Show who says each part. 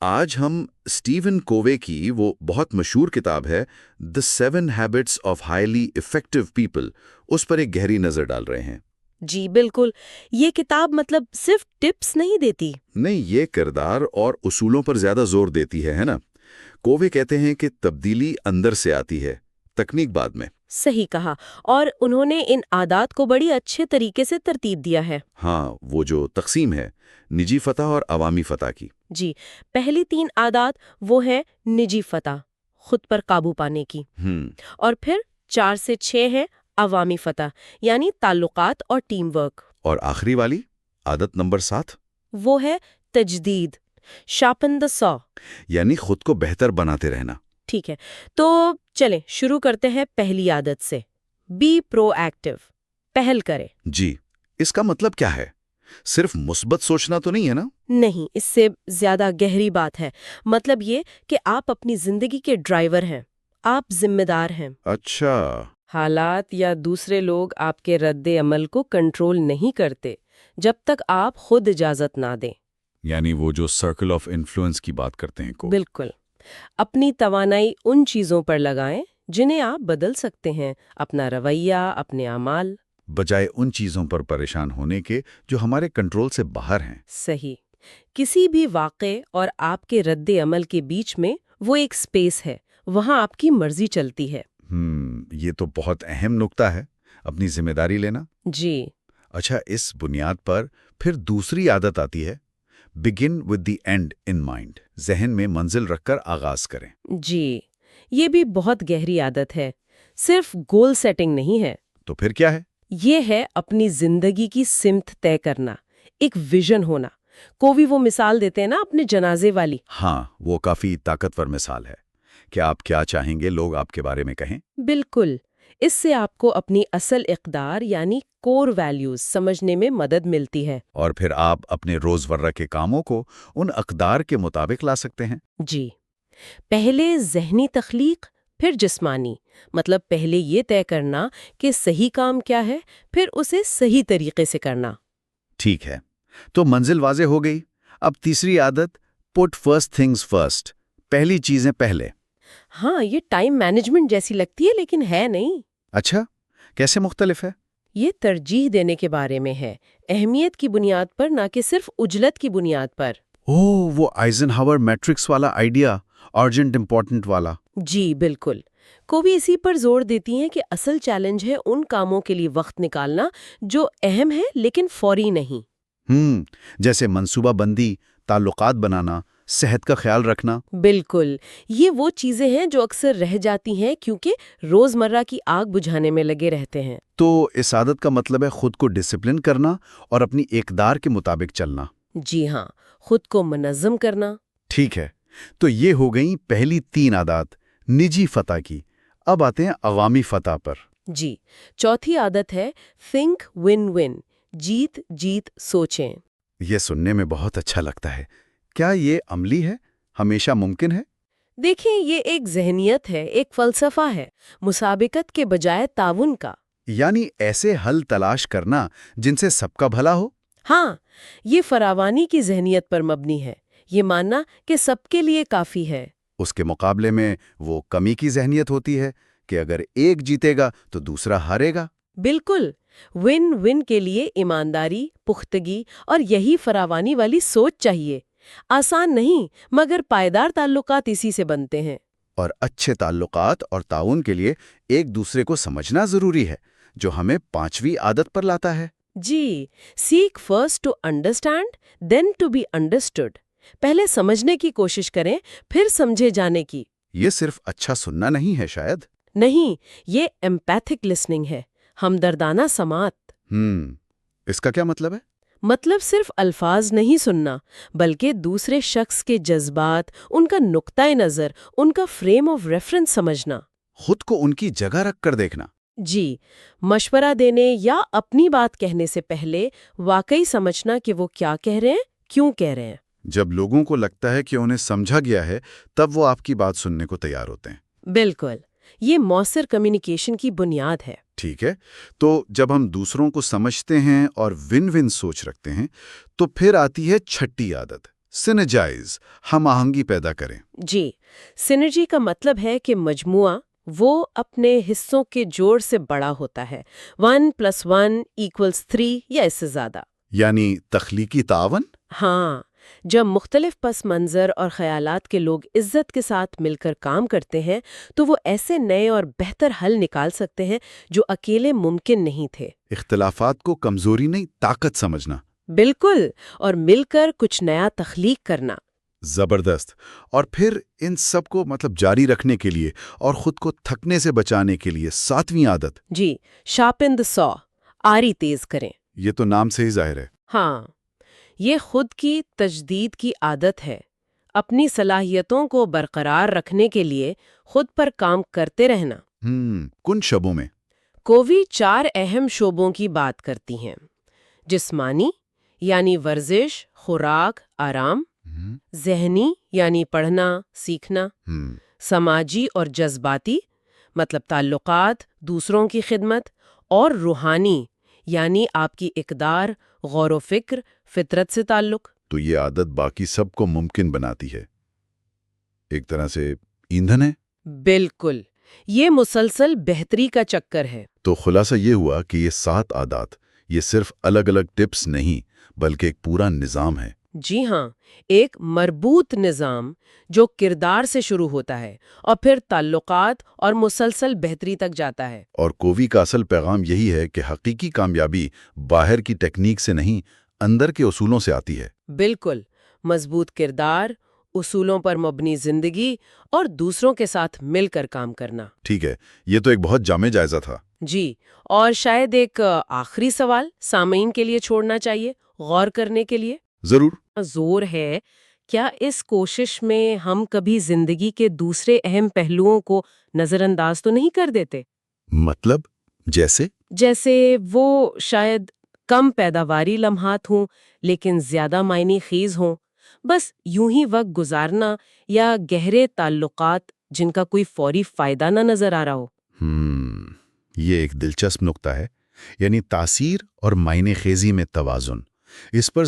Speaker 1: آج ہم اسٹیون کووے کی وہ بہت مشہور کتاب ہے "the 7 habits of highly effective people" اس پر ایک گہری نظر ڈال رہے ہیں۔
Speaker 2: جی بالکل، یہ کتاب مطلب صرف ٹپس نہیں دیتی۔
Speaker 1: نہیں، یہ کردار اور اصولوں پر زیادہ زور دیتی ہے نا؟ کووے کہتے ہیں کہ تبدیلی اندر سے آتی ہے، تکنیک بعد میں۔
Speaker 2: صحیح کہا، اور انہوں نے ان عادات کو بڑی اچھے طریقے سے ترتیب دیا ہے۔
Speaker 1: ہاں، وہ جو تقسیم ہے نجی فتح اور عوامی فتح کی۔
Speaker 2: جی، پہلی 3 عادات وہ ہیں نجی فتح، خود پر قابو پانے کی، اور پھر 4 سے 6 ہے عوامی فتح، یعنی تعلقات اور ٹیم ورک۔
Speaker 1: اور آخری والی عادت نمبر 7
Speaker 2: وہ ہے تجدید، شارپن دا سا۔
Speaker 1: یعنی خود کو بہتر بناتے رہنا۔
Speaker 2: ٹھیک ہے، تو چلیں شروع کرتے ہیں پہلی عادت سے، بی پرو ایکٹیو، پہل کرے۔
Speaker 1: جی، اس کا مطلب کیا ہے؟ صرف مثبت سوچنا تو نہیں ہے نا؟
Speaker 2: نہیں، اس سے زیادہ گہری بات ہے۔ مطلب یہ کہ آپ اپنی زندگی کے ڈرائیور ہیں، آپ ذمہ دار ہیں۔
Speaker 1: اچھا۔
Speaker 2: حالات یا دوسرے لوگ آپ کے رد عمل کو کنٹرول نہیں کرتے جب تک آپ خود اجازت نہ دیں۔
Speaker 1: یعنی وہ جو سرکل آف انفلوئنس کی بات کرتے ہیں کو۔
Speaker 2: بالکل، اپنی توانائی ان چیزوں پر لگائیں جنہیں آپ بدل سکتے ہیں، اپنا رویہ، اپنے اعمال۔
Speaker 1: بجائے ان چیزوں پر پریشان ہونے کے جو ہمارے کنٹرول سے باہر ہیں۔
Speaker 2: صحیح، کسی بھی واقعے اور آپ کے رد عمل کے بیچ میں وہ ایک سپیس ہے، وہاں آپ کی مرضی چلتی ہے۔
Speaker 1: یہ تو بہت اہم نکتہ ہے، اپنی ذمہ داری لینا۔
Speaker 2: جی،
Speaker 1: اچھا، اس بنیاد پر پھر دوسری عادت آتی ہے begin with the end in mind, ذہن میں منزل رکھ کر آغاز کریں۔
Speaker 2: جی، یہ بھی بہت گہری عادت ہے، صرف گول سیٹنگ نہیں ہے۔
Speaker 1: تو پھر کیا ہے؟
Speaker 2: یہ ہے اپنی زندگی کی سمت طے کرنا، ایک ویژن ہونا۔ کوئی وہ مثال دیتے ہیں نا اپنے جنازے والی۔
Speaker 1: ہاں، وہ کافی طاقتور مثال ہے کہ آپ کیا چاہیں گے لوگ آپ کے بارے میں کہیں۔
Speaker 2: بالکل، اس سے آپ کو اپنی اصل اقدار یعنی کور ویلیوز سمجھنے میں مدد ملتی ہے۔
Speaker 1: اور پھر آپ اپنے روزمرہ کے کاموں کو ان اقدار کے مطابق لا سکتے ہیں۔
Speaker 2: جی، پہلے ذہنی تخلیق، پھر جسمانی، مطلب پہلے یہ طے کرنا کہ صحیح کام کیا ہے، پھر اسے صحیح طریقے سے کرنا۔
Speaker 1: ٹھیک ہے، تو منزل واضح ہو گئی۔ اب تیسری عادت، پٹ فرسٹ تھنگز فرسٹ، پہلی چیزیں پہلے۔
Speaker 2: ہاں، یہ ٹائم مینجمنٹ جیسی لگتی ہے لیکن ہے نہیں۔
Speaker 1: اچھا، کیسے مختلف ہے؟
Speaker 2: یہ ترجیح دینے کے بارے میں ہے، اہمیت کی بنیاد پر، نہ کہ صرف عجلت کی بنیاد پر۔
Speaker 1: وہ آئزن ہاور میٹرکس والا آئیڈیا، ارجنٹ امپورٹنٹ والا۔
Speaker 2: جی بالکل، کو بھی اسی پر زور دیتی ہیں کہ اصل چیلنج ہے ان کاموں کے لیے وقت نکالنا جو اہم ہے لیکن فوری نہیں۔
Speaker 1: جیسے منصوبہ بندی، تعلقات بنانا، صحت کا خیال رکھنا۔
Speaker 2: بالکل، یہ وہ چیزیں ہیں جو اکثر رہ جاتی ہیں کیونکہ روزمرہ کی آگ بجھانے میں لگے رہتے ہیں۔
Speaker 1: تو اس عادت کا مطلب ہے خود کو ڈسپلن کرنا اور اپنی اقدار کے مطابق چلنا۔
Speaker 2: جی ہاں، خود کو منظم کرنا۔
Speaker 1: ٹھیک ہے، تو یہ ہو گئیں پہلی 3 عادات نجی فتح کی۔ اب آتے ہیں عوامی فتح پر۔
Speaker 2: جی، چوتھی عادت ہے تھنک ون ون، جیت جیت سوچیں۔
Speaker 1: یہ سننے میں بہت اچھا لگتا ہے۔ کیا یہ عملی ہے؟ ہمیشہ ممکن ہے؟
Speaker 2: دیکھیں، یہ ایک ذہنیت ہے، ایک فلسفہ ہے، مسابقت کے بجائے تعاون کا۔
Speaker 1: یعنی ایسے حل تلاش کرنا جن سے سب کا بھلا ہو۔
Speaker 2: ہاں، یہ فراوانی کی ذہنیت پر مبنی ہے، یہ ماننا کہ سب کے لیے کافی ہے۔
Speaker 1: اس کے مقابلے میں وہ کمی کی ذہنیت ہوتی ہے کہ اگر ایک جیتے گا تو دوسرا ہارے گا۔
Speaker 2: بالکل، ون ون کے لیے ایمانداری، پختگی اور یہی فراوانی والی سوچ چاہیے۔ آسان نہیں، مگر پائیدار تعلقات اسی سے بنتے ہیں۔
Speaker 1: اور اچھے تعلقات اور تعاون کے لیے ایک دوسرے کو سمجھنا ضروری ہے، جو ہمیں 5ویں عادت پر لاتا ہے۔
Speaker 2: جی، seek first to understand then to be understood. پہلے سمجھنے کی کوشش کریں، پھر سمجھے جانے کی۔
Speaker 1: یہ صرف اچھا سننا نہیں ہے شاید۔
Speaker 2: نہیں، یہ ایمپیتھک لسننگ ہے، ہمدردانہ سماعت۔
Speaker 1: اس کا کیا مطلب ہے؟
Speaker 2: مطلب صرف الفاظ نہیں سننا، بلکہ دوسرے شخص کے جذبات، ان کا نقطۂ نظر، ان کا فریم آف ریفرنس سمجھنا۔
Speaker 1: خود کو ان کی جگہ رکھ کر دیکھنا۔
Speaker 2: جی، مشورہ دینے یا اپنی بات کہنے سے پہلے واقعی سمجھنا کہ وہ کیا کہہ رہے ہیں، کیوں کہہ رہے ہیں۔
Speaker 1: جب لوگوں کو لگتا ہے کہ انہیں سمجھا گیا ہے، تب وہ آپ کی بات سننے کو تیار ہوتے ہیں۔
Speaker 2: بالکل، یہ مؤثر کمیونیکیشن کی بنیاد ہے۔
Speaker 1: ٹھیک ہے، تو جب ہم دوسروں کو سمجھتے ہیں اور ون ون سوچ رکھتے ہیں تو پھر آتی ہے چھٹی عادت، سینرجائز، ہم آہنگی پیدا کریں۔
Speaker 2: جی، سینرجی کا مطلب ہے کہ مجموعہ وہ اپنے حصوں کے جوڑ سے بڑا ہوتا ہے، 1+1=3 یا اس سے زیادہ۔
Speaker 1: یعنی تخلیقی تعاون؟
Speaker 2: ہاں، جب مختلف پس منظر اور خیالات کے لوگ عزت کے ساتھ مل کر کام کرتے ہیں تو وہ ایسے نئے اور بہتر حل نکال سکتے ہیں جو اکیلے ممکن نہیں تھے۔
Speaker 1: اختلافات کو کمزوری نہیں، طاقت سمجھنا۔
Speaker 2: بالکل، اور مل کر کچھ نیا تخلیق کرنا۔
Speaker 1: زبردست۔ اور پھر ان سب کو جاری رکھنے کے لیے اور خود کو تھکنے سے بچانے کے لیے 7ویں عادت۔
Speaker 2: جی، شارپن دی سو، آری تیز کریں۔
Speaker 1: یہ تو نام سے ہی ظاہر ہے۔
Speaker 2: ہاں، یہ خود کی تجدید کی عادت ہے، اپنی صلاحیتوں کو برقرار رکھنے کے لیے خود پر کام کرتے رہنا۔
Speaker 1: کن شعبوں میں؟
Speaker 2: کووی 4 اہم شعبوں کی بات کرتی ہیں: جسمانی یعنی ورزش، خوراک، آرام، ذہنی یعنی پڑھنا، سیکھنا، سماجی اور جذباتی مطلب تعلقات، دوسروں کی خدمت، اور روحانی یعنی آپ کی اقدار، غور و فکر، فطرت سے تعلق۔
Speaker 1: تو یہ عادت باقی سب کو ممکن بناتی ہے، ایک طرح سے ایندھن ہے۔
Speaker 2: بالکل، یہ مسلسل بہتری کا چکر ہے۔
Speaker 1: تو خلاصہ یہ ہوا کہ یہ 7 عادات یہ صرف الگ الگ ٹپس نہیں بلکہ ایک پورا نظام ہے۔
Speaker 2: جی ہاں، ایک مربوط نظام جو کردار سے شروع ہوتا ہے اور پھر تعلقات اور مسلسل بہتری تک جاتا ہے۔
Speaker 1: اور کووی کا اصل پیغام یہی ہے کہ حقیقی کامیابی باہر کی ٹیکنیک سے نہیں، اندر کے اصولوں سے آتی ہے۔
Speaker 2: بالکل، مضبوط کردار، اصولوں پر مبنی زندگی اور دوسروں کے ساتھ مل کر کام کرنا۔
Speaker 1: ٹھیک ہے، یہ تو ایک بہت جامع جائزہ تھا۔
Speaker 2: جی، اور شاید ایک آخری سوال سامعین کے لیے چھوڑنا چاہیے غور کرنے کے لیے۔
Speaker 1: ضرور۔
Speaker 2: زور ہے، کیا اس کوشش میں ہم کبھی زندگی کے دوسرے اہم پہلوؤں کو نظر انداز تو نہیں کر دیتے؟
Speaker 1: مطلب جیسے
Speaker 2: وہ شاید کم پیداواری لمحات ہوں لیکن زیادہ معنی خیز ہوں، بس یوں ہی وقت گزارنا، یا گہرے تعلقات جن کا کوئی فوری فائدہ نہ نظر آ رہا ہو۔
Speaker 1: یہ ایک دلچسپ نقطہ ہے، یعنی تاثیر اور معنی خیزی میں توازن۔ اس پر